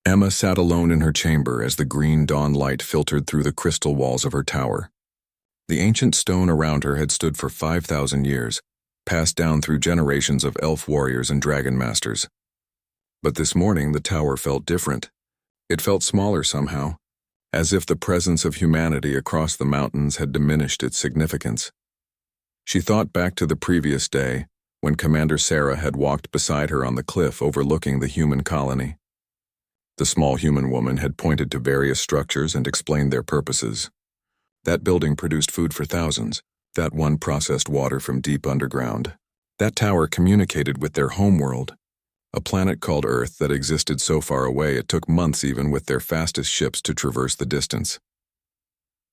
Emma sat alone in her chamber as the green dawn light filtered through the crystal walls of her tower. The ancient stone around her had stood for 5,000 years, passed down through generations of elf warriors and dragon masters. But this morning the tower felt different. It felt smaller somehow, as if the presence of humanity across the mountains had diminished its significance. She thought back to the previous day, when Commander Sarah had walked beside her on the cliff overlooking the human colony. The small human woman had pointed to various structures and explained their purposes. That building produced food for thousands. That one processed water from deep underground. That tower communicated with their homeworld, a planet called Earth that existed so far away it took months even with their fastest ships to traverse the distance.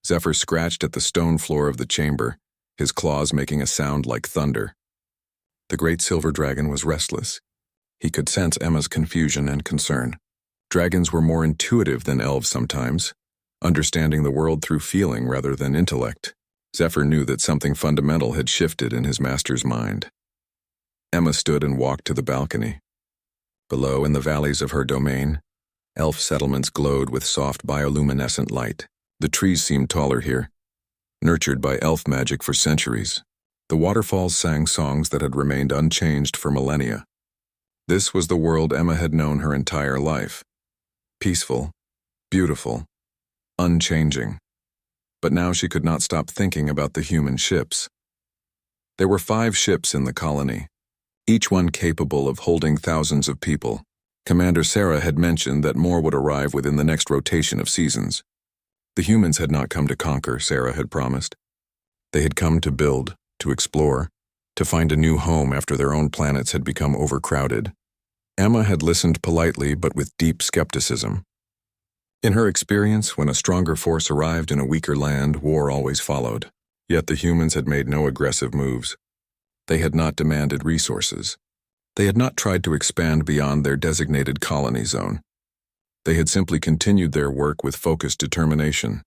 Zephyr scratched at the stone floor of the chamber, his claws making a sound like thunder. The great silver dragon was restless. He could sense Emma's confusion and concern. Dragons were more intuitive than elves sometimes, understanding the world through feeling rather than intellect. Zephyr knew that something fundamental had shifted in his master's mind. Emma stood and walked to the balcony. Below, in the valleys of her domain, elf settlements glowed with soft bioluminescent light. The trees seemed taller here, nurtured by elf magic for centuries. The waterfalls sang songs that had remained unchanged for millennia. This was the world Emma had known her entire life. Peaceful, beautiful, unchanging. But now she could not stop thinking about the human ships. There were 5 ships in the colony, each one capable of holding thousands of people. Commander Sarah had mentioned that more would arrive within the next rotation of seasons. The humans had not come to conquer, Sarah had promised. They had come to build, to explore, to find a new home after their own planets had become overcrowded. Emma had listened politely but with deep skepticism. In her experience, when a stronger force arrived in a weaker land, war always followed. Yet the humans had made no aggressive moves. They had not demanded resources. They had not tried to expand beyond their designated colony zone. They had simply continued their work with focused determination.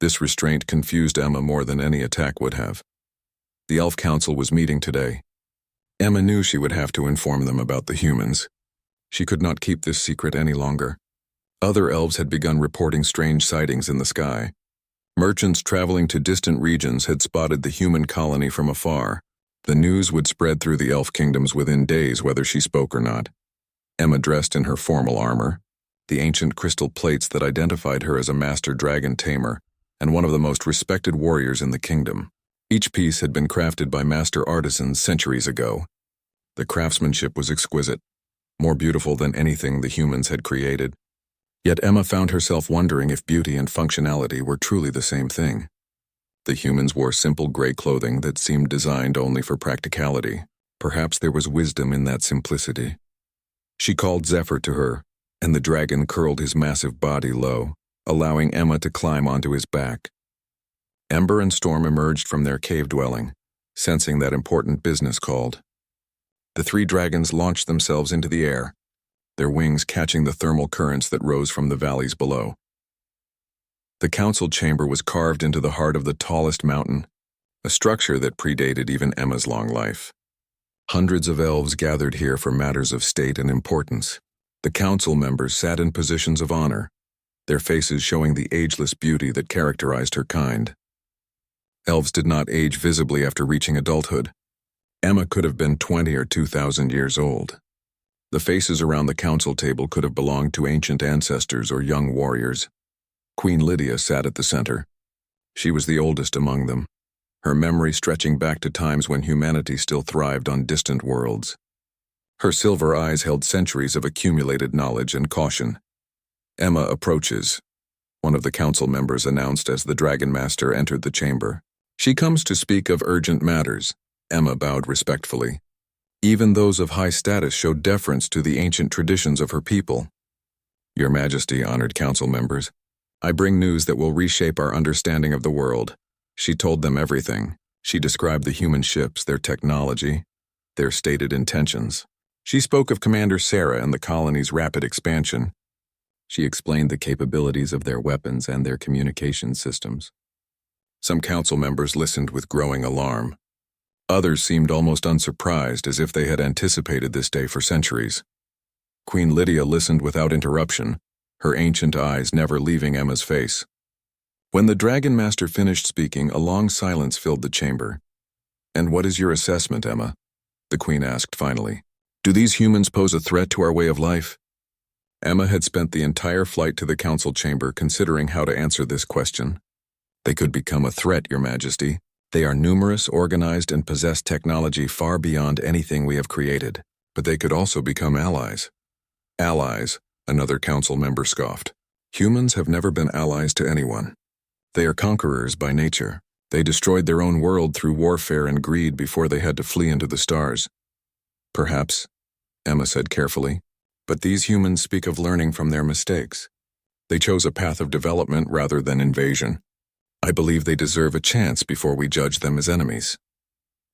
This restraint confused Emma more than any attack would have. The Elf Council was meeting today. Emma knew she would have to inform them about the humans. She could not keep this secret any longer. Other elves had begun reporting strange sightings in the sky. Merchants traveling to distant regions had spotted the human colony from afar. The news would spread through the elf kingdoms within days whether she spoke or not. Emma dressed in her formal armor, the ancient crystal plates that identified her as a master dragon tamer and one of the most respected warriors in the kingdom. Each piece had been crafted by master artisans centuries ago. The craftsmanship was exquisite, more beautiful than anything the humans had created. Yet Emma found herself wondering if beauty and functionality were truly the same thing. The humans wore simple gray clothing that seemed designed only for practicality. Perhaps there was wisdom in that simplicity. She called Zephyr to her, and the dragon curled his massive body low, allowing Emma to climb onto his back. Ember and Storm emerged from their cave dwelling, sensing that important business called. The 3 dragons launched themselves into the air, their wings catching the thermal currents that rose from the valleys below. The council chamber was carved into the heart of the tallest mountain, a structure that predated even Emma's long life. Hundreds of elves gathered here for matters of state and importance. The council members sat in positions of honor, their faces showing the ageless beauty that characterized her kind. Elves did not age visibly after reaching adulthood. Emma could have been 20 or 2,000 years old. The faces around the council table could have belonged to ancient ancestors or young warriors. Queen Lydia sat at the center. She was the oldest among them, her memory stretching back to times when humanity still thrived on distant worlds. Her silver eyes held centuries of accumulated knowledge and caution. Emma approaches, one of the council members announced as the Dragon Master entered the chamber. She comes to speak of urgent matters. Emma bowed respectfully. Even those of high status showed deference to the ancient traditions of her people. Your Majesty, honored council members, I bring news that will reshape our understanding of the world. She told them everything. She described the human ships, their technology, their stated intentions. She spoke of Commander Sarah and the colony's rapid expansion. She explained the capabilities of their weapons and their communication systems. Some council members listened with growing alarm. Others seemed almost unsurprised, as if they had anticipated this day for centuries. Queen Lydia listened without interruption, her ancient eyes never leaving Emma's face. When the Dragon Master finished speaking, a long silence filled the chamber. "And what is your assessment, Emma?" the Queen asked finally. "Do these humans pose a threat to our way of life?" Emma had spent the entire flight to the council chamber considering how to answer this question. "They could become a threat, Your Majesty. They are numerous, organized, and possess technology far beyond anything we have created. But they could also become allies." "Allies," another council member scoffed. "Humans have never been allies to anyone. They are conquerors by nature. They destroyed their own world through warfare and greed before they had to flee into the stars." "Perhaps," Emma said carefully, "but these humans speak of learning from their mistakes. They chose a path of development rather than invasion. I believe they deserve a chance before we judge them as enemies."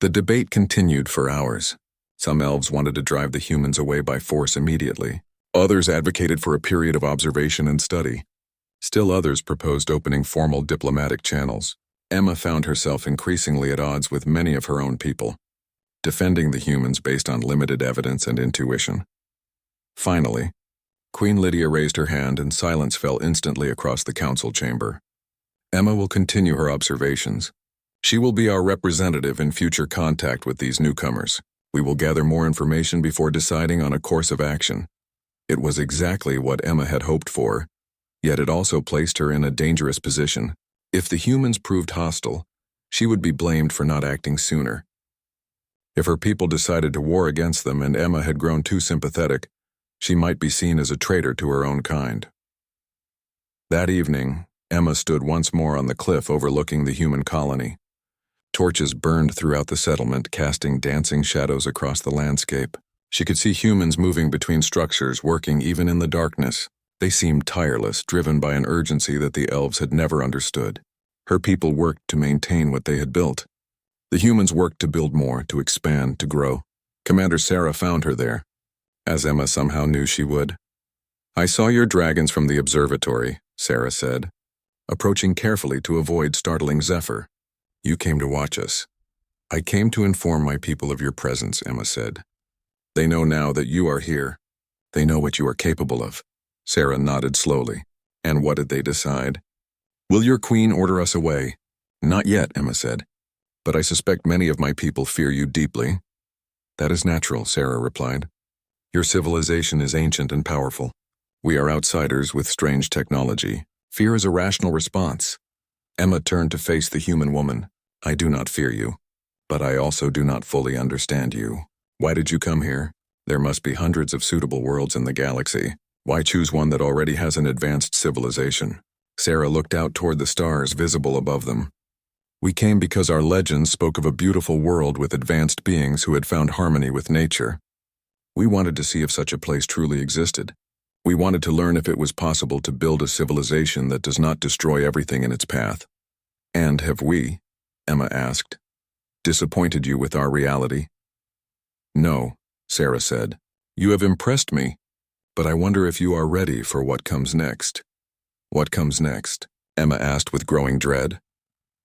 The debate continued for hours. Some elves wanted to drive the humans away by force immediately. Others advocated for a period of observation and study. Still others proposed opening formal diplomatic channels. Emma found herself increasingly at odds with many of her own people, defending the humans based on limited evidence and intuition. Finally, Queen Lydia raised her hand and silence fell instantly across the council chamber. "Emma will continue her observations. She will be our representative in future contact with these newcomers. We will gather more information before deciding on a course of action." It was exactly what Emma had hoped for, yet it also placed her in a dangerous position. If the humans proved hostile, she would be blamed for not acting sooner. If her people decided to war against them and Emma had grown too sympathetic, she might be seen as a traitor to her own kind. That evening, Emma stood once more on the cliff overlooking the human colony. Torches burned throughout the settlement, casting dancing shadows across the landscape. She could see humans moving between structures, working even in the darkness. They seemed tireless, driven by an urgency that the elves had never understood. Her people worked to maintain what they had built. The humans worked to build more, to expand, to grow. Commander Sarah found her there, as Emma somehow knew she would. "I saw your dragons from the observatory," Sarah said, approaching carefully to avoid startling Zephyr. "You came to watch us." "I came to inform my people of your presence," Emma said. "They know now that you are here. They know what you are capable of." Sarah nodded slowly. "And what did they decide?" "Will your queen order us away?" "Not yet," Emma said. "But I suspect many of my people fear you deeply." "That is natural," Sarah replied. "Your civilization is ancient and powerful. We are outsiders with strange technology. Fear is a rational response." Emma turned to face the human woman. "I do not fear you, but I also do not fully understand you. Why did you come here? There must be hundreds of suitable worlds in the galaxy. Why choose one that already has an advanced civilization?" Sarah looked out toward the stars visible above them. "We came because our legends spoke of a beautiful world with advanced beings who had found harmony with nature. We wanted to see if such a place truly existed. We wanted to learn if it was possible to build a civilization that does not destroy everything in its path." "And have we," Emma asked, "disappointed you with our reality?" "No," Sarah said. "You have impressed me, but I wonder if you are ready for what comes next." "What comes next?" Emma asked with growing dread.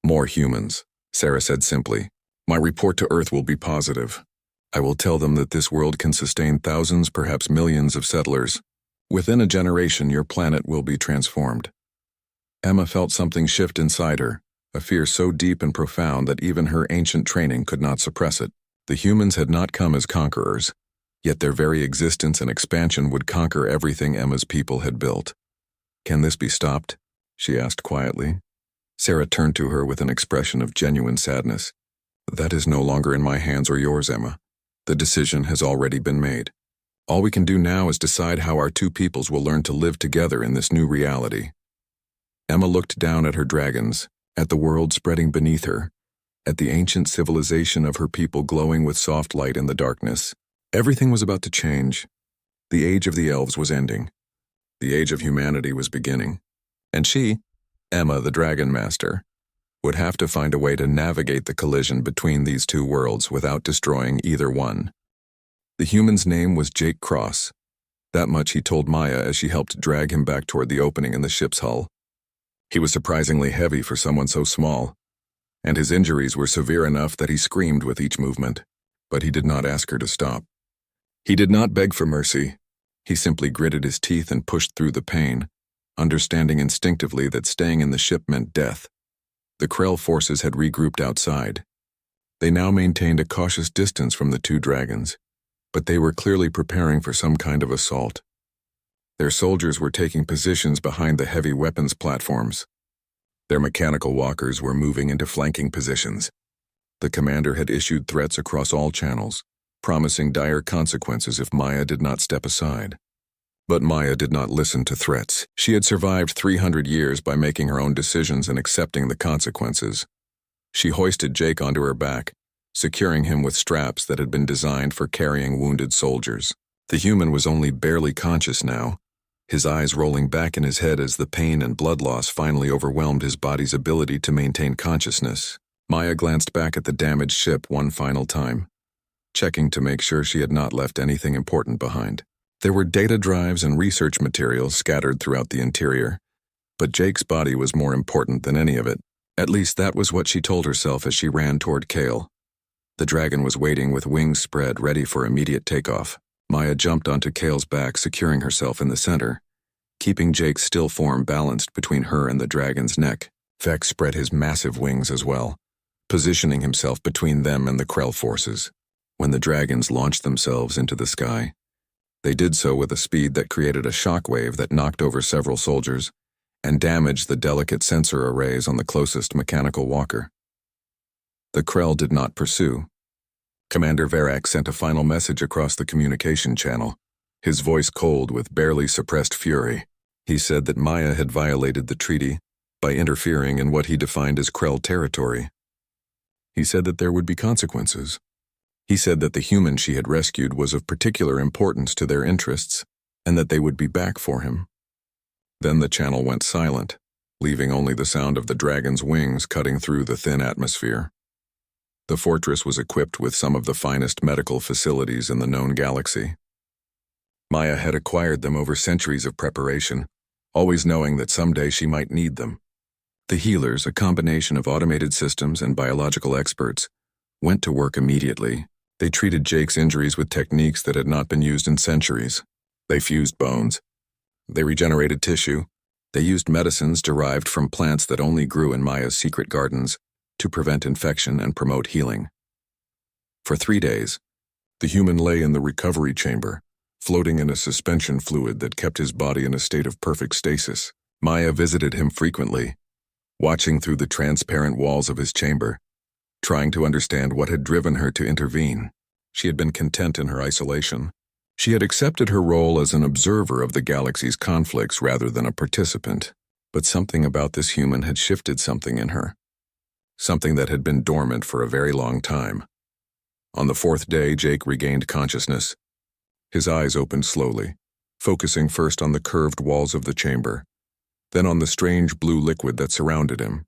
"More humans," Sarah said simply. "My report to Earth will be positive. I will tell them that this world can sustain thousands, perhaps millions of settlers. Within a generation, your planet will be transformed." Emma felt something shift inside her, a fear so deep and profound that even her ancient training could not suppress it. The humans had not come as conquerors, yet their very existence and expansion would conquer everything Emma's people had built. "Can this be stopped?" she asked quietly. Sarah turned to her with an expression of genuine sadness. "That is no longer in my hands or yours, Emma. The decision has already been made. All we can do now is decide how our two peoples will learn to live together in this new reality." Emma looked down at her dragons, at the world spreading beneath her, at the ancient civilization of her people glowing with soft light in the darkness. Everything was about to change. The age of the elves was ending. The age of humanity was beginning. And she, Emma the Dragon Master, would have to find a way to navigate the collision between these two worlds without destroying either one. The human's name was Jake Cross. That much he told Maya as she helped drag him back toward the opening in the ship's hull. He was surprisingly heavy for someone so small, and his injuries were severe enough that he screamed with each movement, but he did not ask her to stop. He did not beg for mercy. He simply gritted his teeth and pushed through the pain, understanding instinctively that staying in the ship meant death. The Krell forces had regrouped outside. They now maintained a cautious distance from the two dragons, but they were clearly preparing for some kind of assault. Their soldiers were taking positions behind the heavy weapons platforms. Their mechanical walkers were moving into flanking positions. The commander had issued threats across all channels, promising dire consequences if Maya did not step aside. But Maya did not listen to threats. She had survived 300 years by making her own decisions and accepting the consequences. She hoisted Jake onto her back, securing him with straps that had been designed for carrying wounded soldiers. The human was only barely conscious now, his eyes rolling back in his head as the pain and blood loss finally overwhelmed his body's ability to maintain consciousness. Maya glanced back at the damaged ship one final time, checking to make sure she had not left anything important behind. There were data drives and research materials scattered throughout the interior, but Jake's body was more important than any of it. At least that was what she told herself as she ran toward Kale. The dragon was waiting with wings spread, ready for immediate takeoff. Maya jumped onto Kale's back, securing herself in the center, keeping Jake's still form balanced between her and the dragon's neck. Vex spread his massive wings as well, positioning himself between them and the Krell forces. When the dragons launched themselves into the sky, they did so with a speed that created a shockwave that knocked over several soldiers and damaged the delicate sensor arrays on the closest mechanical walker. The Krell did not pursue. Commander Verak sent a final message across the communication channel, his voice cold with barely suppressed fury. He said that Maya had violated the treaty by interfering in what he defined as Krell territory. He said that there would be consequences. He said that the human she had rescued was of particular importance to their interests, and that they would be back for him. Then the channel went silent, leaving only the sound of the dragon's wings cutting through the thin atmosphere. The fortress was equipped with some of the finest medical facilities in the known galaxy. Maya had acquired them over centuries of preparation, always knowing that someday she might need them. The healers, a combination of automated systems and biological experts, went to work immediately. They treated Jake's injuries with techniques that had not been used in centuries. They fused bones. They regenerated tissue. They used medicines derived from plants that only grew in Maya's secret gardens to prevent infection and promote healing. For 3 days, the human lay in the recovery chamber, floating in a suspension fluid that kept his body in a state of perfect stasis. Maya visited him frequently, watching through the transparent walls of his chamber, trying to understand what had driven her to intervene. She had been content in her isolation. She had accepted her role as an observer of the galaxy's conflicts rather than a participant. But something about this human had shifted something in her, something that had been dormant for a very long time. On the 4th day, Jake regained consciousness. His eyes opened slowly, focusing first on the curved walls of the chamber, then on the strange blue liquid that surrounded him.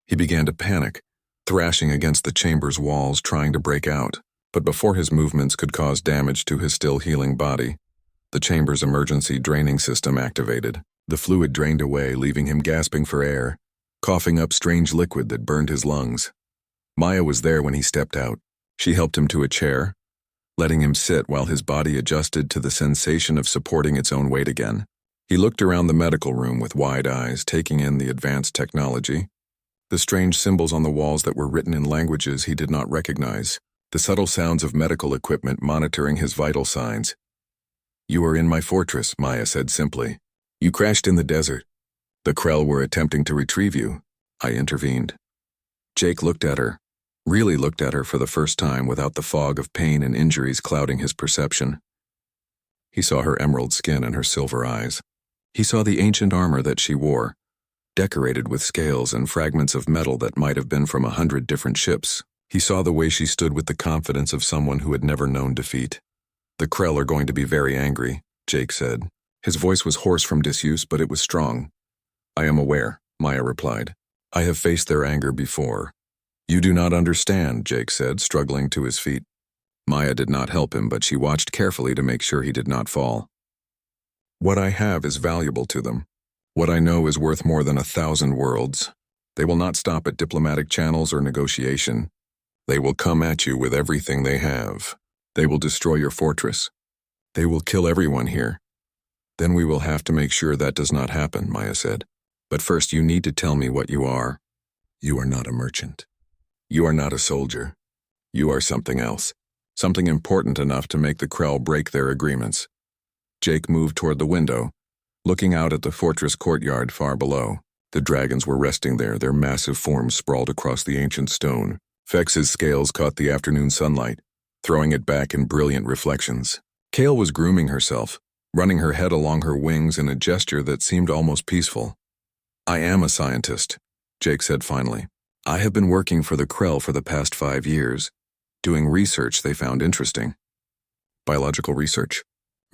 He began to panic, thrashing against the chamber's walls, trying to break out. But before his movements could cause damage to his still healing body, the chamber's emergency draining system activated. The fluid drained away, leaving him gasping for air, coughing up strange liquid that burned his lungs. Maya was there when he stepped out. She helped him to a chair, letting him sit while his body adjusted to the sensation of supporting its own weight again. He looked around the medical room with wide eyes, taking in the advanced technology, the strange symbols on the walls that were written in languages he did not recognize, the subtle sounds of medical equipment monitoring his vital signs. "You are in my fortress," Maya said simply. "You crashed in the desert. The Krell were attempting to retrieve you." I intervened. Jake looked at her, really looked at her for the first time without the fog of pain and injuries clouding his perception. He saw her emerald skin and her silver eyes. He saw the ancient armor that she wore, decorated with scales and fragments of metal that might have been from 100 different ships. He saw the way she stood with the confidence of someone who had never known defeat. "The Krell are going to be very angry," Jake said. His voice was hoarse from disuse, but it was strong. "I am aware," Maya replied. "I have faced their anger before." "You do not understand," Jake said, struggling to his feet. Maya did not help him, but she watched carefully to make sure he did not fall. "What I have is valuable to them. What I know is worth more than 1,000 worlds. They will not stop at diplomatic channels or negotiation. They will come at you with everything they have. They will destroy your fortress. They will kill everyone here. Then we will have to make sure that does not happen, Maya said. But first you need to tell me what you are. You are not a merchant. You are not a soldier. You are something else. Something important enough to make the Krell break their agreements. Jake moved toward the window, looking out at the fortress courtyard far below. The dragons were resting there, their massive forms sprawled across the ancient stone. Fex's scales caught the afternoon sunlight, throwing it back in brilliant reflections. Kale was grooming herself, running her head along her wings in a gesture that seemed almost peaceful. I am a scientist, Jake said finally. I have been working for the Krell for the past 5 years, doing research they found interesting. Biological research,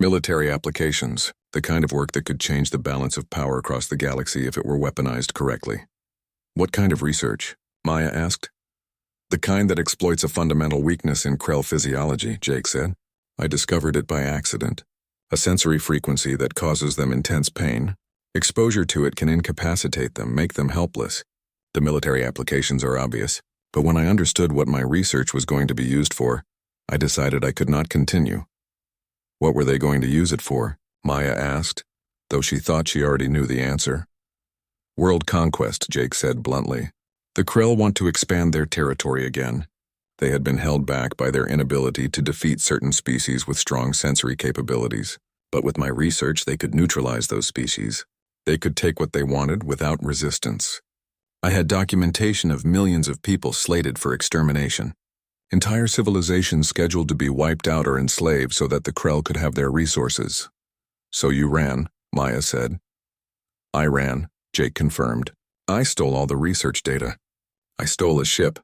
military applications, the kind of work that could change the balance of power across the galaxy if it were weaponized correctly. What kind of research? Maya asked. The kind that exploits a fundamental weakness in Krell physiology, Jake said. I discovered it by accident. A sensory frequency that causes them intense pain. Exposure to it can incapacitate them, make them helpless. The military applications are obvious, but when I understood what my research was going to be used for, I decided I could not continue. What were they going to use it for? Maya asked, though she thought she already knew the answer. World conquest, Jake said bluntly. The Krell want to expand their territory again. They had been held back by their inability to defeat certain species with strong sensory capabilities, but with my research they could neutralize those species. They could take what they wanted without resistance. I had documentation of millions of people slated for extermination. Entire civilizations scheduled to be wiped out or enslaved so that the Krell could have their resources. So you ran, Maya said. I ran, Jake confirmed. I stole all the research data. I stole a ship,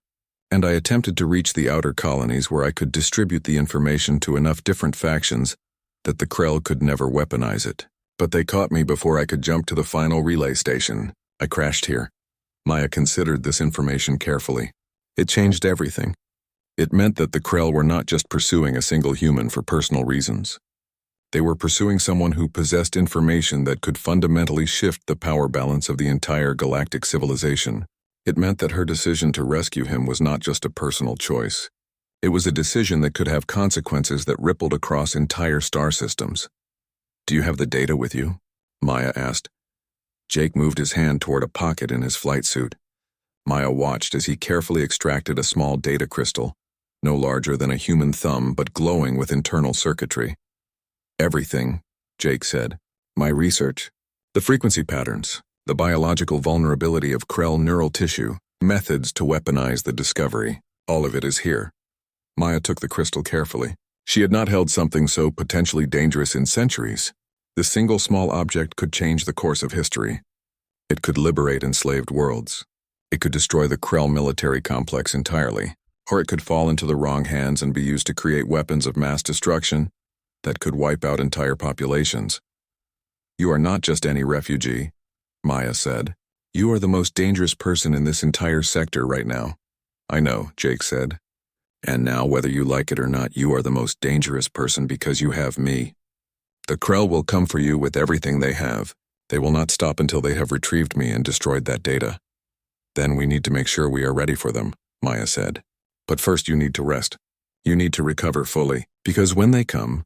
and I attempted to reach the outer colonies where I could distribute the information to enough different factions that the Krell could never weaponize it. But they caught me before I could jump to the final relay station. I crashed here. Maya considered this information carefully. It changed everything. It meant that the Krell were not just pursuing a single human for personal reasons. They were pursuing someone who possessed information that could fundamentally shift the power balance of the entire galactic civilization. It meant that her decision to rescue him was not just a personal choice. It was a decision that could have consequences that rippled across entire star systems. Do you have the data with you? Maya asked. Jake moved his hand toward a pocket in his flight suit. Maya watched as he carefully extracted a small data crystal, no larger than a human thumb but glowing with internal circuitry. Everything, Jake said. My research. The frequency patterns, the biological vulnerability of Krell neural tissue, methods to weaponize the discovery. All of it is here. Maya took the crystal carefully. She had not held something so potentially dangerous in centuries. This single small object could change the course of history. It could liberate enslaved worlds. It could destroy the Krell military complex entirely, or it could fall into the wrong hands and be used to create weapons of mass destruction that could wipe out entire populations. You are not just any refugee, Maya said. You are the most dangerous person in this entire sector right now. I know, Jake said. And now, whether you like it or not, you are the most dangerous person because you have me. The Krell will come for you with everything they have. They will not stop until they have retrieved me and destroyed that data. Then we need to make sure we are ready for them, Maya said. But first you need to rest. You need to recover fully, because when they come,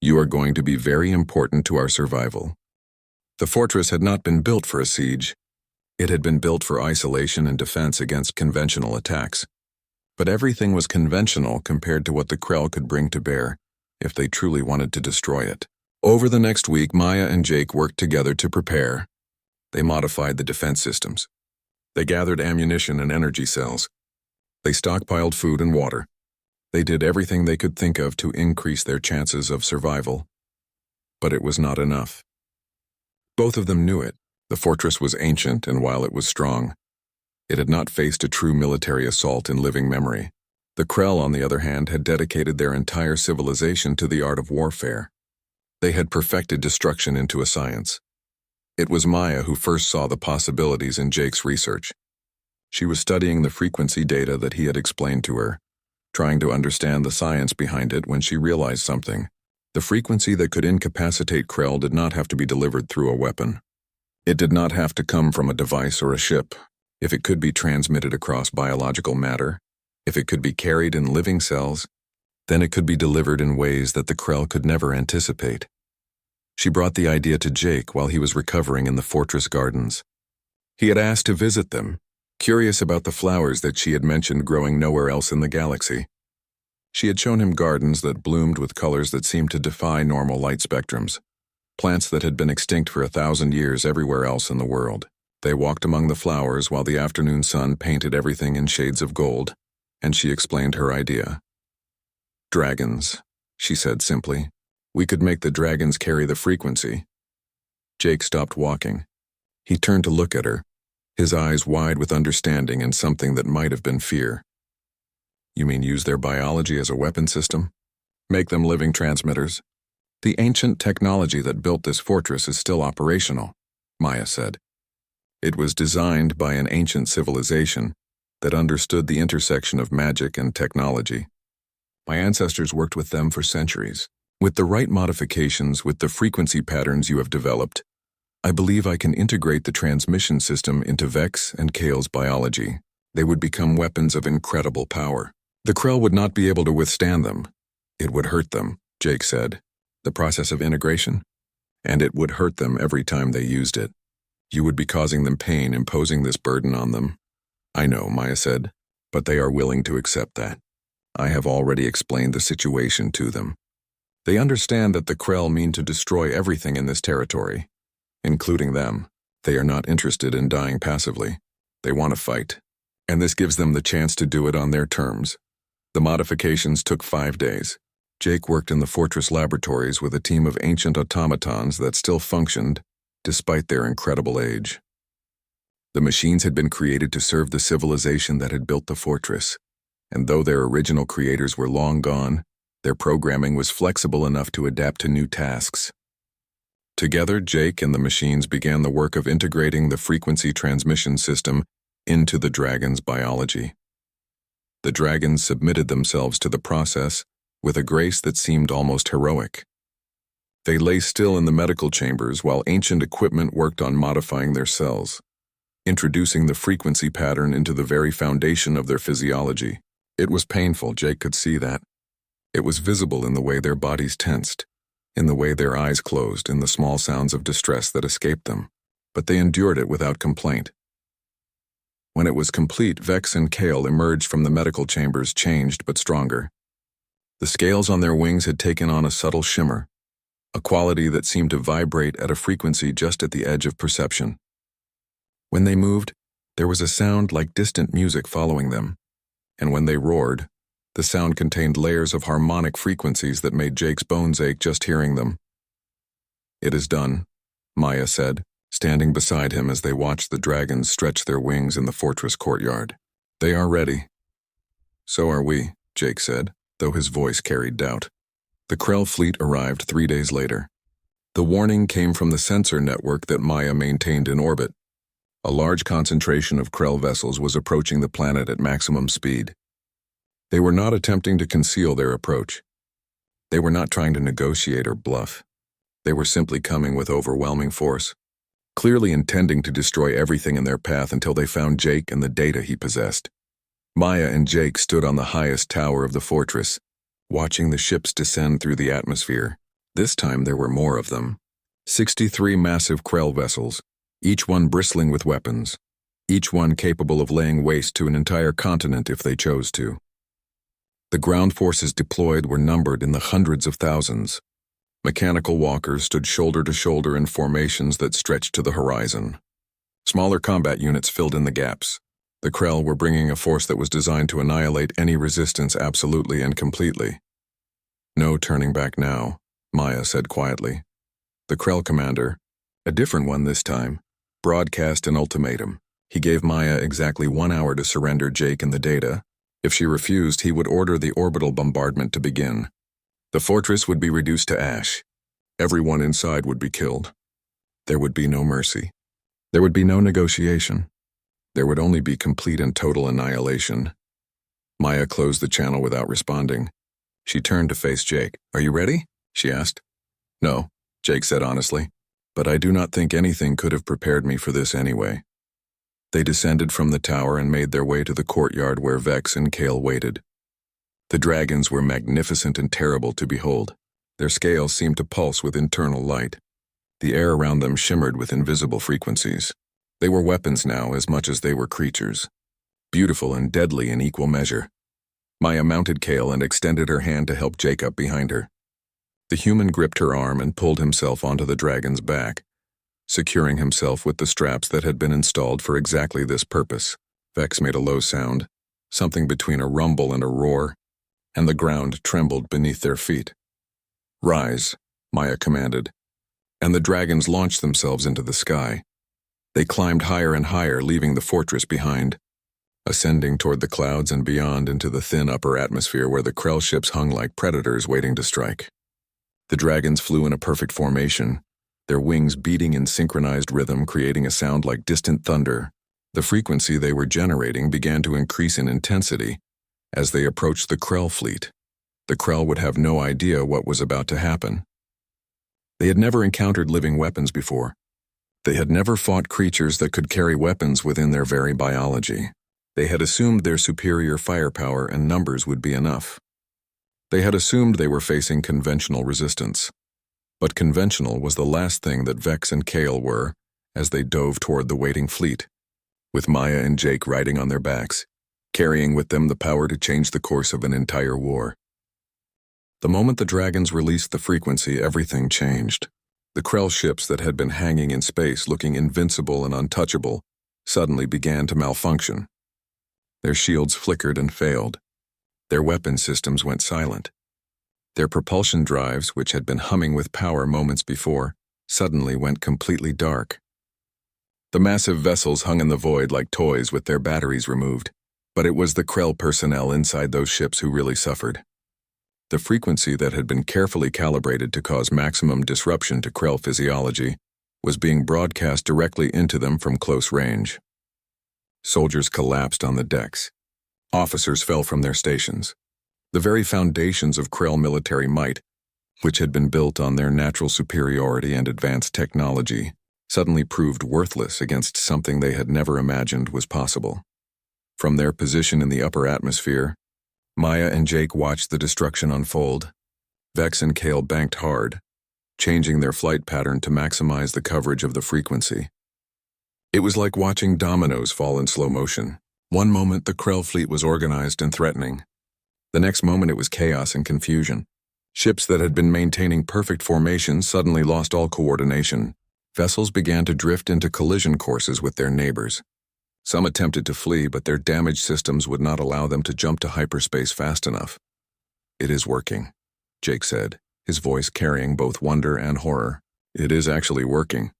you are going to be very important to our survival. The fortress had not been built for a siege. It had been built for isolation and defense against conventional attacks. But everything was conventional compared to what the Krell could bring to bear if they truly wanted to destroy it. Over the next week, Maya and Jake worked together to prepare. They modified the defense systems. They gathered ammunition and energy cells. They stockpiled food and water. They did everything they could think of to increase their chances of survival. But it was not enough. Both of them knew it. The fortress was ancient, and while it was strong, it had not faced a true military assault in living memory. The Krell, on the other hand, had dedicated their entire civilization to the art of warfare. They had perfected destruction into a science. It was Maya who first saw the possibilities in Jake's research. She was studying the frequency data that he had explained to her, trying to understand the science behind it when she realized something. The frequency that could incapacitate Krell did not have to be delivered through a weapon. It did not have to come from a device or a ship. If it could be transmitted across biological matter, if it could be carried in living cells, then it could be delivered in ways that the Krell could never anticipate. She brought the idea to Jake while he was recovering in the fortress gardens. He had asked to visit them, curious about the flowers that she had mentioned growing nowhere else in the galaxy. She had shown him gardens that bloomed with colors that seemed to defy normal light spectrums, plants that had been extinct for 1,000 years everywhere else in the world. They walked among the flowers while the afternoon sun painted everything in shades of gold, and she explained her idea. Dragons, she said simply. We could make the dragons carry the frequency. Jake stopped walking. He turned to look at her, his eyes wide with understanding and something that might have been fear. You mean use their biology as a weapon system? Make them living transmitters? The ancient technology that built this fortress is still operational, Maya said. It was designed by an ancient civilization that understood the intersection of magic and technology. My ancestors worked with them for centuries. With the right modifications, with the frequency patterns you have developed, I believe I can integrate the transmission system into Vex and Kale's biology. They would become weapons of incredible power. The Krell would not be able to withstand them. It would hurt them, Jake said. The process of integration? And it would hurt them every time they used it. You would be causing them pain, imposing this burden on them. I know, Maya said, but they are willing to accept that. I have already explained the situation to them. They understand that the Krell mean to destroy everything in this territory, including them. They are not interested in dying passively. They want to fight, and this gives them the chance to do it on their terms. The modifications took 5 days. Jake worked in the fortress laboratories with a team of ancient automatons that still functioned, despite their incredible age. The machines had been created to serve the civilization that had built the fortress, and though their original creators were long gone, their programming was flexible enough to adapt to new tasks. Together, Jake and the machines began the work of integrating the frequency transmission system into the dragon's biology. The dragons submitted themselves to the process with a grace that seemed almost heroic. They lay still in the medical chambers while ancient equipment worked on modifying their cells, introducing the frequency pattern into the very foundation of their physiology. It was painful, Jake could see that. It was visible in the way their bodies tensed, in the way their eyes closed, in the small sounds of distress that escaped them, but they endured it without complaint. When it was complete, Vex and Kale emerged from the medical chambers changed but stronger. The scales on their wings had taken on a subtle shimmer, a quality that seemed to vibrate at a frequency just at the edge of perception. When they moved, there was a sound like distant music following them, and when they roared, the sound contained layers of harmonic frequencies that made Jake's bones ache just hearing them. It is done, Maya said, standing beside him as they watched the dragons stretch their wings in the fortress courtyard. They are ready. So are we, Jake said, though his voice carried doubt. The Krell fleet arrived 3 days later. The warning came from the sensor network that Maya maintained in orbit. A large concentration of Krell vessels was approaching the planet at maximum speed. They were not attempting to conceal their approach. They were not trying to negotiate or bluff. They were simply coming with overwhelming force, clearly intending to destroy everything in their path until they found Jake and the data he possessed. Maya and Jake stood on the highest tower of the fortress, watching the ships descend through the atmosphere. This time there were more of them. 63 massive Krell vessels, each one bristling with weapons, each one capable of laying waste to an entire continent if they chose to. The ground forces deployed were numbered in the hundreds of thousands. Mechanical walkers stood shoulder to shoulder in formations that stretched to the horizon. Smaller combat units filled in the gaps. The Krell were bringing a force that was designed to annihilate any resistance absolutely and completely. No turning back now, Maya said quietly. The Krell commander, a different one this time, broadcast an ultimatum. He gave Maya exactly 1 hour to surrender Jake and the data. If she refused, he would order the orbital bombardment to begin. The fortress would be reduced to ash. Everyone inside would be killed. There would be no mercy. There would be no negotiation. There would only be complete and total annihilation. Maya closed the channel without responding. She turned to face Jake. "Are you ready?" she asked. "No," Jake said honestly, "but I do not think anything could have prepared me for this anyway." They descended from the tower and made their way to the courtyard where Vex and Kale waited. The dragons were magnificent and terrible to behold. Their scales seemed to pulse with internal light. The air around them shimmered with invisible frequencies. They were weapons now as much as they were creatures. Beautiful and deadly in equal measure. Maya mounted Kale and extended her hand to help Jake up behind her. The human gripped her arm and pulled himself onto the dragon's back, securing himself with the straps that had been installed for exactly this purpose. Vex made a low sound, something between a rumble and a roar, and the ground trembled beneath their feet. "Rise," Maya commanded, and the dragons launched themselves into the sky. They climbed higher and higher, leaving the fortress behind, ascending toward the clouds and beyond into the thin upper atmosphere where the Krell ships hung like predators waiting to strike. The dragons flew in a perfect formation, their wings beating in synchronized rhythm, creating a sound like distant thunder. The frequency they were generating began to increase in intensity as they approached the Krell fleet. The Krell would have no idea what was about to happen. They had never encountered living weapons before. They had never fought creatures that could carry weapons within their very biology. They had assumed their superior firepower and numbers would be enough. They had assumed they were facing conventional resistance. But conventional was the last thing that Vex and Kale were as they dove toward the waiting fleet, with Maya and Jake riding on their backs, carrying with them the power to change the course of an entire war. The moment the dragons released the frequency, everything changed. The Krell ships that had been hanging in space looking invincible and untouchable suddenly began to malfunction. Their shields flickered and failed. Their weapon systems went silent. Their propulsion drives, which had been humming with power moments before, suddenly went completely dark. The massive vessels hung in the void like toys with their batteries removed, but it was the Krell personnel inside those ships who really suffered. The frequency that had been carefully calibrated to cause maximum disruption to Krell physiology was being broadcast directly into them from close range. Soldiers collapsed on the decks. Officers fell from their stations. The very foundations of Krell military might, which had been built on their natural superiority and advanced technology, suddenly proved worthless against something they had never imagined was possible. From their position in the upper atmosphere, Maya and Jake watched the destruction unfold. Vex and Kale banked hard, changing their flight pattern to maximize the coverage of the frequency. It was like watching dominoes fall in slow motion. One moment the Krell fleet was organized and threatening. The next moment it was chaos and confusion. Ships that had been maintaining perfect formation suddenly lost all coordination. Vessels began to drift into collision courses with their neighbors. Some attempted to flee, but their damaged systems would not allow them to jump to hyperspace fast enough. "It is working," Jake said, his voice carrying both wonder and horror. "It is actually working."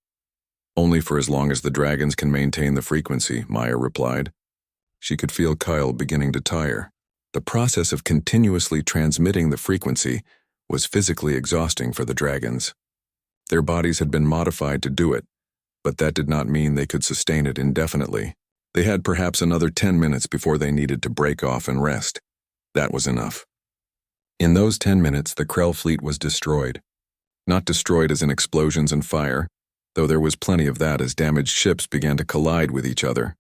"Only for as long as the dragons can maintain the frequency," Maya replied. She could feel Kyle beginning to tire. The process of continuously transmitting the frequency was physically exhausting for the dragons. Their bodies had been modified to do it, but that did not mean they could sustain it indefinitely. They had perhaps another 10 minutes before they needed to break off and rest. That was enough. In those 10 minutes, the Krell fleet was destroyed. Not destroyed as in explosions and fire, though there was plenty of that as damaged ships began to collide with each other.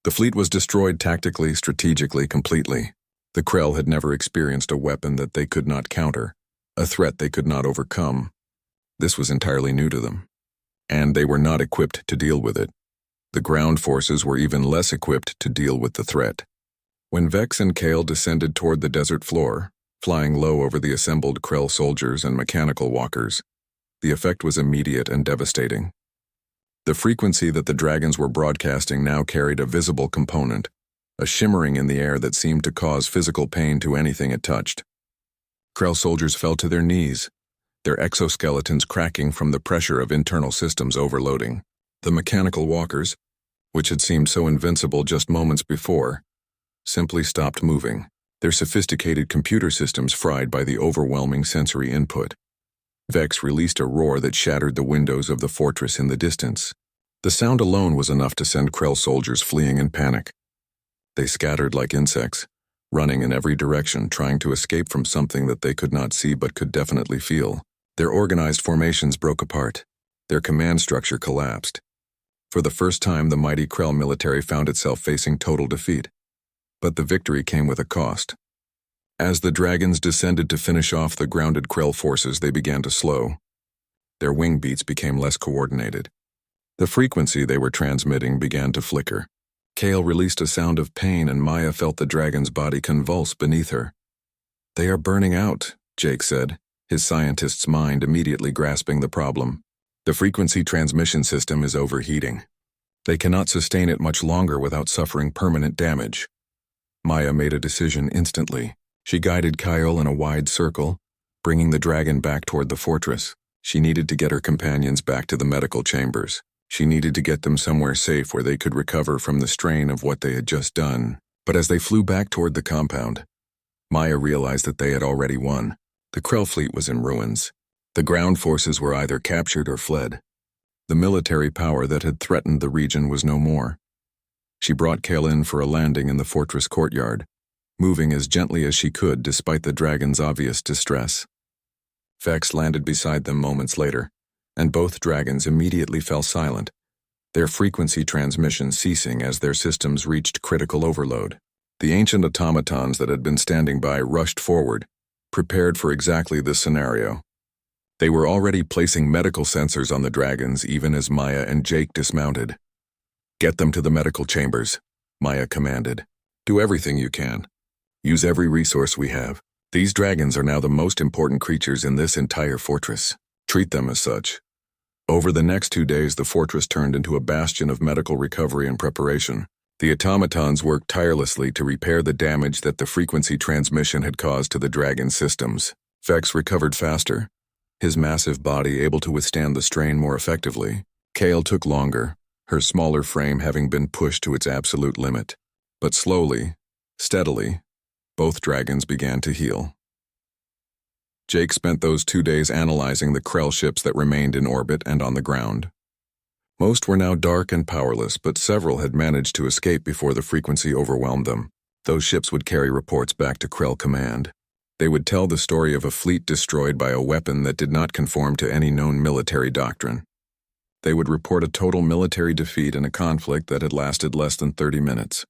The fleet was destroyed tactically, strategically, completely. The Krell had never experienced a weapon that they could not counter, a threat they could not overcome. This was entirely new to them, and they were not equipped to deal with it. The ground forces were even less equipped to deal with the threat. When Vex and Kale descended toward the desert floor, flying low over the assembled Krell soldiers and mechanical walkers, the effect was immediate and devastating. The frequency that the dragons were broadcasting now carried a visible component, a shimmering in the air that seemed to cause physical pain to anything it touched. Krell soldiers fell to their knees, their exoskeletons cracking from the pressure of internal systems overloading. The mechanical walkers, which had seemed so invincible just moments before, simply stopped moving, their sophisticated computer systems fried by the overwhelming sensory input. Vex released a roar that shattered the windows of the fortress in the distance. The sound alone was enough to send Krell soldiers fleeing in panic. They scattered like insects, running in every direction, trying to escape from something that they could not see but could definitely feel. Their organized formations broke apart. Their command structure collapsed. For the first time, the mighty Krell military found itself facing total defeat. But the victory came with a cost. As the dragons descended to finish off the grounded Krell forces, they began to slow. Their wing beats became less coordinated. The frequency they were transmitting began to flicker. Kale released a sound of pain, and Maya felt the dragon's body convulse beneath her. "They are burning out," Jake said, his scientist's mind immediately grasping the problem. "The frequency transmission system is overheating. They cannot sustain it much longer without suffering permanent damage." Maya made a decision instantly. She guided Kyle in a wide circle, bringing the dragon back toward the fortress. She needed to get her companions back to the medical chambers. She needed to get them somewhere safe where they could recover from the strain of what they had just done. But as they flew back toward the compound, Maya realized that they had already won. The Krell fleet was in ruins. The ground forces were either captured or fled. The military power that had threatened the region was no more. She brought Kale in for a landing in the fortress courtyard, moving as gently as she could despite the dragon's obvious distress. Vex landed beside them moments later, and both dragons immediately fell silent, their frequency transmission ceasing as their systems reached critical overload. The ancient automatons that had been standing by rushed forward, prepared for exactly this scenario. They were already placing medical sensors on the dragons even as Maya and Jake dismounted. "Get them to the medical chambers," Maya commanded. "Do everything you can. Use every resource we have. These dragons are now the most important creatures in this entire fortress. Treat them as such." Over the next 2 days, the fortress turned into a bastion of medical recovery and preparation. The automatons worked tirelessly to repair the damage that the frequency transmission had caused to the dragon systems. Vex recovered faster, his massive body able to withstand the strain more effectively. Kale took longer, her smaller frame having been pushed to its absolute limit. But slowly, steadily, both dragons began to heal. Jake spent those 2 days analyzing the Krell ships that remained in orbit and on the ground. Most were now dark and powerless, but several had managed to escape before the frequency overwhelmed them. Those ships would carry reports back to Krell Command. They would tell the story of a fleet destroyed by a weapon that did not conform to any known military doctrine. They would report a total military defeat in a conflict that had lasted less than 30 minutes.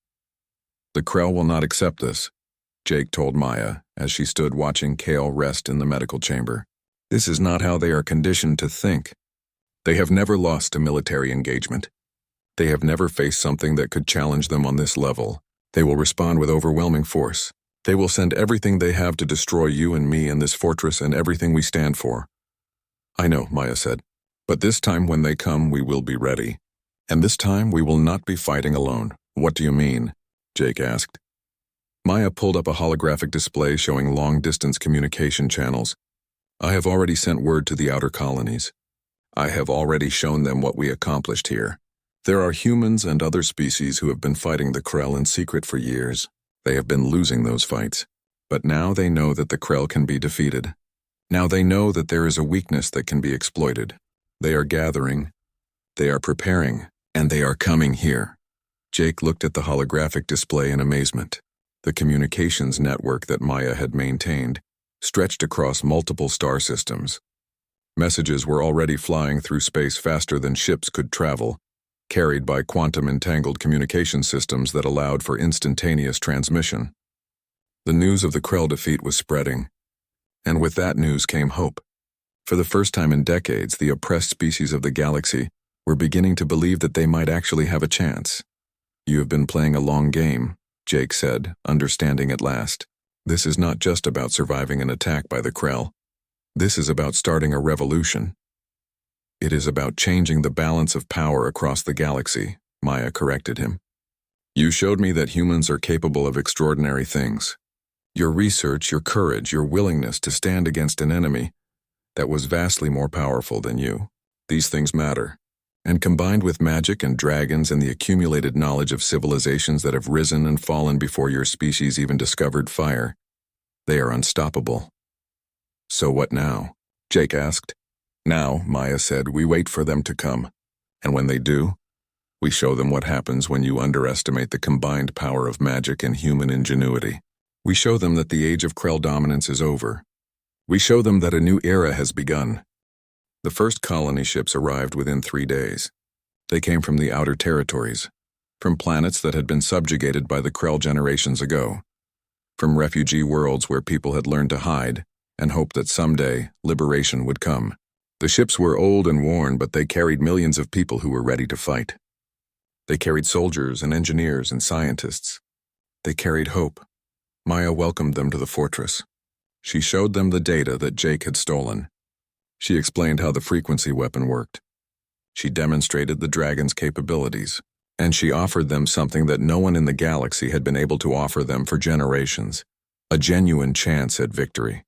"The Krell will not accept this," Jake told Maya as she stood watching Kale rest in the medical chamber. "This is not how they are conditioned to think. They have never lost a military engagement. They have never faced something that could challenge them on this level. They will respond with overwhelming force. They will send everything they have to destroy you and me and this fortress and everything we stand for." "I know," Maya said. "But this time when they come, we will be ready. And this time we will not be fighting alone." "What do you mean?" Jake asked. Maya pulled up a holographic display showing long-distance communication channels. "I have already sent word to the outer colonies. I have already shown them what we accomplished here. There are humans and other species who have been fighting the Krell in secret for years. They have been losing those fights. But now they know that the Krell can be defeated. Now they know that there is a weakness that can be exploited. They are gathering, they are preparing, and they are coming here." Jake looked at the holographic display in amazement. The communications network that Maya had maintained stretched across multiple star systems. Messages were already flying through space faster than ships could travel, carried by quantum-entangled communication systems that allowed for instantaneous transmission. The news of the Krell defeat was spreading, and with that news came hope. For the first time in decades, the oppressed species of the galaxy were beginning to believe that they might actually have a chance. "You have been playing a long game," Jake said, understanding at last. "This is not just about surviving an attack by the Krell. This is about starting a revolution. It is about changing the balance of power across the galaxy," Maya corrected him. "You showed me that humans are capable of extraordinary things. Your research, your courage, your willingness to stand against an enemy that was vastly more powerful than you. These things matter. And combined with magic and dragons and the accumulated knowledge of civilizations that have risen and fallen before your species even discovered fire, they are unstoppable." "So what now?" Jake asked. "Now," Maya said, "we wait for them to come. And when they do, we show them what happens when you underestimate the combined power of magic and human ingenuity. We show them that the age of Krell dominance is over. We show them that a new era has begun." The first colony ships arrived within 3 days. They came from the outer territories, from planets that had been subjugated by the Krell generations ago, from refugee worlds where people had learned to hide and hoped that someday liberation would come. The ships were old and worn, but they carried millions of people who were ready to fight. They carried soldiers and engineers and scientists. They carried hope. Maya welcomed them to the fortress. She showed them the data that Jake had stolen. She explained how the frequency weapon worked. She demonstrated the dragon's capabilities, and she offered them something that no one in the galaxy had been able to offer them for generations, a genuine chance at victory.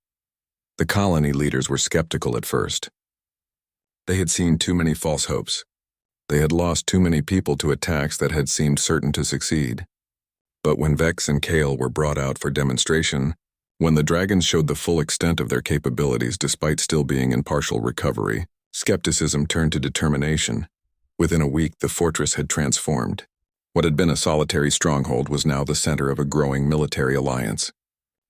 The colony leaders were skeptical at first. They had seen too many false hopes. They had lost too many people to attacks that had seemed certain to succeed. But when Vex and Kale were brought out for demonstration, when the dragons showed the full extent of their capabilities despite still being in partial recovery, skepticism turned to determination. Within a week, the fortress had transformed. What had been a solitary stronghold was now the center of a growing military alliance.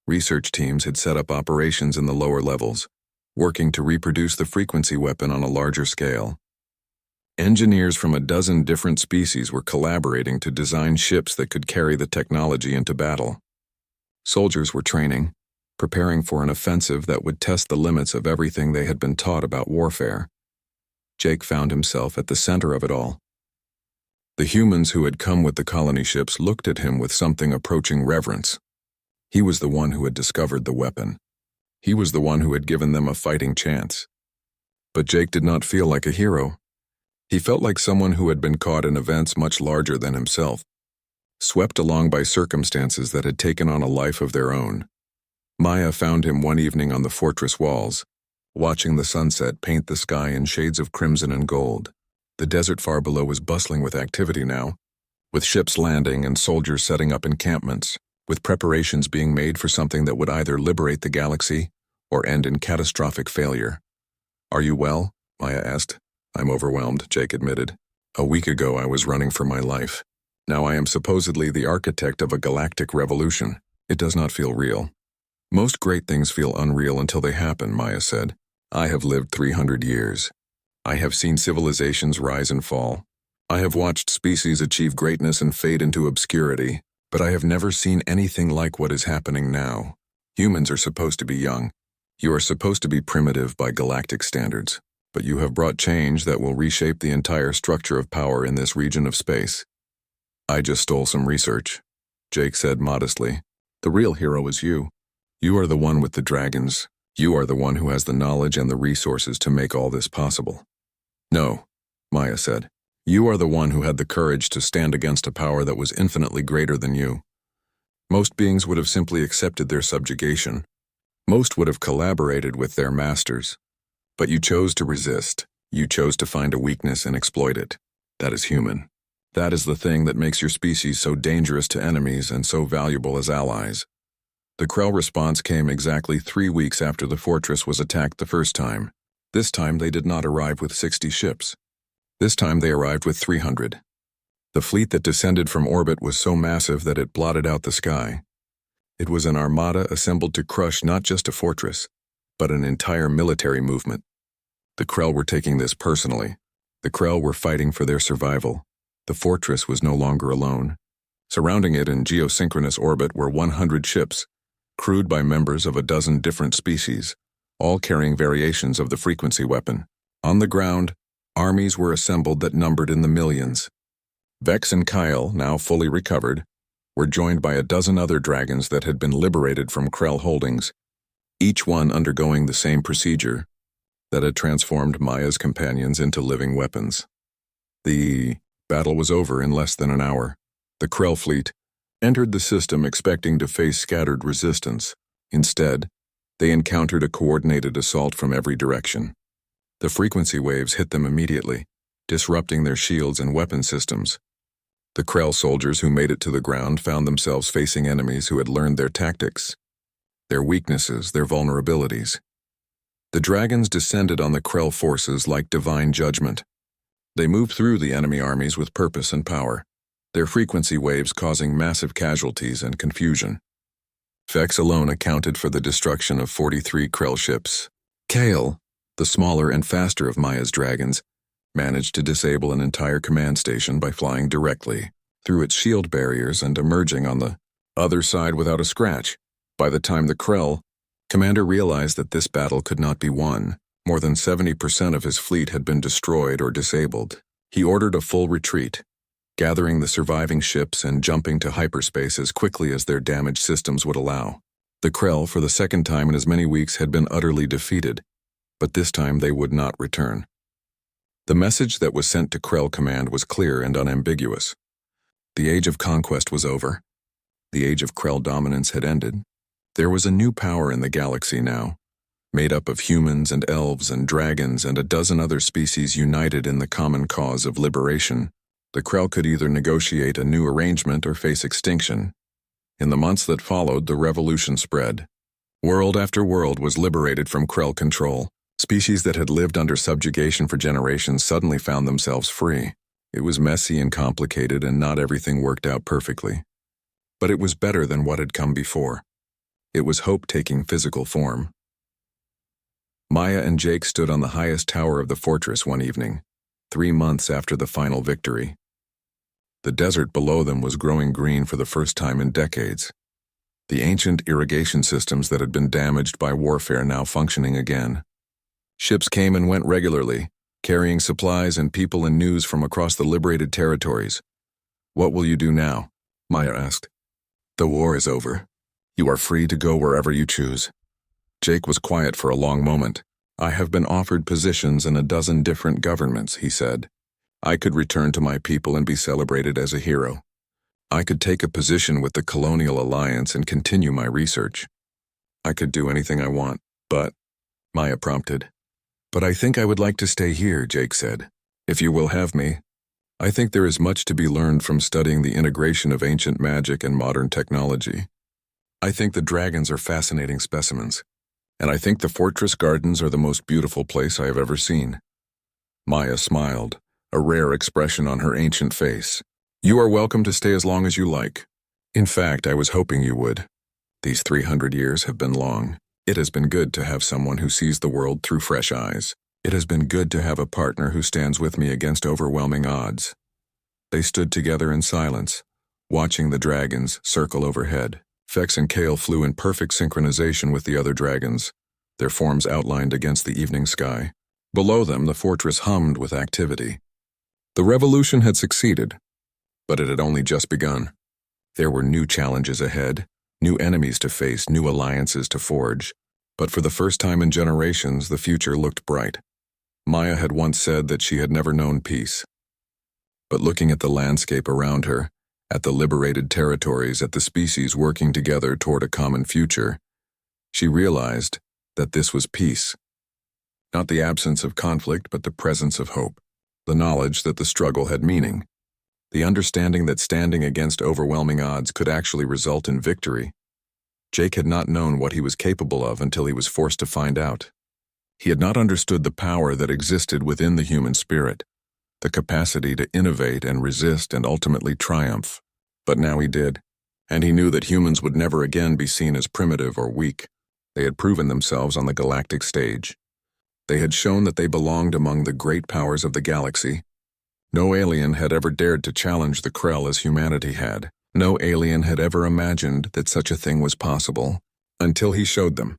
Research teams had set up operations in the lower levels, working to reproduce the frequency weapon on a larger scale. Engineers from a dozen different species were collaborating to design ships that could carry the technology into battle. Soldiers were training, preparing for an offensive that would test the limits of everything they had been taught about warfare. Jake found himself at the center of it all. The humans who had come with the colony ships looked at him with something approaching reverence. He was the one who had discovered the weapon. He was the one who had given them a fighting chance. But Jake did not feel like a hero. He felt like someone who had been caught in events much larger than himself, swept along by circumstances that had taken on a life of their own. Maya found him one evening on the fortress walls, watching the sunset paint the sky in shades of crimson and gold. The desert far below was bustling with activity now, with ships landing and soldiers setting up encampments, with preparations being made for something that would either liberate the galaxy or end in catastrophic failure. "Are you well?" Maya asked. "I'm overwhelmed," Jake admitted. "A week ago I was running for my life. Now I am supposedly the architect of a galactic revolution. It does not feel real." "Most great things feel unreal until they happen," Maya said. "I have lived 300 years. I have seen civilizations rise and fall. I have watched species achieve greatness and fade into obscurity, but I have never seen anything like what is happening now. Humans are supposed to be young. You are supposed to be primitive by galactic standards. But you have brought change that will reshape the entire structure of power in this region of space." "I just stole some research," Jake said modestly. "The real hero is you. You are the one with the dragons. You are the one who has the knowledge and the resources to make all this possible." "No," Maya said. "You are the one who had the courage to stand against a power that was infinitely greater than you. Most beings would have simply accepted their subjugation. Most would have collaborated with their masters. But you chose to resist. You chose to find a weakness and exploit it. That is human. That is the thing that makes your species so dangerous to enemies and so valuable as allies." The Krell response came exactly 3 weeks after the fortress was attacked the first time. This time they did not arrive with 60 ships. This time they arrived with 300. The fleet that descended from orbit was so massive that it blotted out the sky. It was an armada assembled to crush not just a fortress, but an entire military movement. The Krell were taking this personally. The Krell were fighting for their survival. The fortress was no longer alone. Surrounding it in geosynchronous orbit were 100 ships, crewed by members of a dozen different species, all carrying variations of the frequency weapon. On the ground, armies were assembled that numbered in the millions. Vex and Kyle, now fully recovered, were joined by a dozen other dragons that had been liberated from Krell holdings, each one undergoing the same procedure that had transformed Maya's companions into living weapons. The battle was over in less than an hour. The Krell fleet entered the system expecting to face scattered resistance. Instead, they encountered a coordinated assault from every direction. The frequency waves hit them immediately, disrupting their shields and weapon systems. The Krell soldiers who made it to the ground found themselves facing enemies who had learned their tactics, their weaknesses, their vulnerabilities. The dragons descended on the Krell forces like divine judgment. They moved through the enemy armies with purpose and power, their frequency waves causing massive casualties and confusion. Vex alone accounted for the destruction of 43 Krell ships. Kale, the smaller and faster of Maya's dragons, managed to disable an entire command station by flying directly through its shield barriers and emerging on the other side without a scratch. By the time the Krell, Commander realized that this battle could not be won. More than 70% of his fleet had been destroyed or disabled. He ordered a full retreat, gathering the surviving ships and jumping to hyperspace as quickly as their damaged systems would allow. The Krell, for the second time in as many weeks, had been utterly defeated, but this time they would not return. The message that was sent to Krell Command was clear and unambiguous. The age of conquest was over. The age of Krell dominance had ended. There was a new power in the galaxy now, made up of humans and elves and dragons and a dozen other species united in the common cause of liberation. The Krell could either negotiate a new arrangement or face extinction. In the months that followed, the revolution spread. World after world was liberated from Krell control. Species that had lived under subjugation for generations suddenly found themselves free. It was messy and complicated, and not everything worked out perfectly. But it was better than what had come before. It was hope taking physical form. Maya and Jake stood on the highest tower of the fortress one evening, 3 months after the final victory. The desert below them was growing green for the first time in decades. The ancient irrigation systems that had been damaged by warfare now functioning again. Ships came and went regularly, carrying supplies and people and news from across the liberated territories. "What will you do now?" Maya asked. "The war is over. You are free to go wherever you choose." Jake was quiet for a long moment. "I have been offered positions in a dozen different governments," he said. "I could return to my people and be celebrated as a hero. I could take a position with the Colonial Alliance and continue my research. I could do anything I want, but..." Maya prompted. "But I think I would like to stay here," Jake said. "If you will have me. I think there is much to be learned from studying the integration of ancient magic and modern technology. I think the dragons are fascinating specimens, and I think the fortress gardens are the most beautiful place I have ever seen." Maya smiled, a rare expression on her ancient face. "You are welcome to stay as long as you like. In fact, I was hoping you would. These 300 years have been long. It has been good to have someone who sees the world through fresh eyes. It has been good to have a partner who stands with me against overwhelming odds." They stood together in silence, watching the dragons circle overhead. Fex and Kale flew in perfect synchronization with the other dragons, their forms outlined against the evening sky. Below them, the fortress hummed with activity. The revolution had succeeded, but it had only just begun. There were new challenges ahead, new enemies to face, new alliances to forge. But for the first time in generations, the future looked bright. Maya had once said that she had never known peace. But looking at the landscape around her, at the liberated territories, at the species working together toward a common future, she realized that this was peace. Not the absence of conflict, but the presence of hope. The knowledge that the struggle had meaning. The understanding that standing against overwhelming odds could actually result in victory. Jake had not known what he was capable of until he was forced to find out. He had not understood the power that existed within the human spirit, the capacity to innovate and resist and ultimately triumph. But now he did, and he knew that humans would never again be seen as primitive or weak. They had proven themselves on the galactic stage. They had shown that they belonged among the great powers of the galaxy. No alien had ever dared to challenge the Krell as humanity had. No alien had ever imagined that such a thing was possible, until he showed them.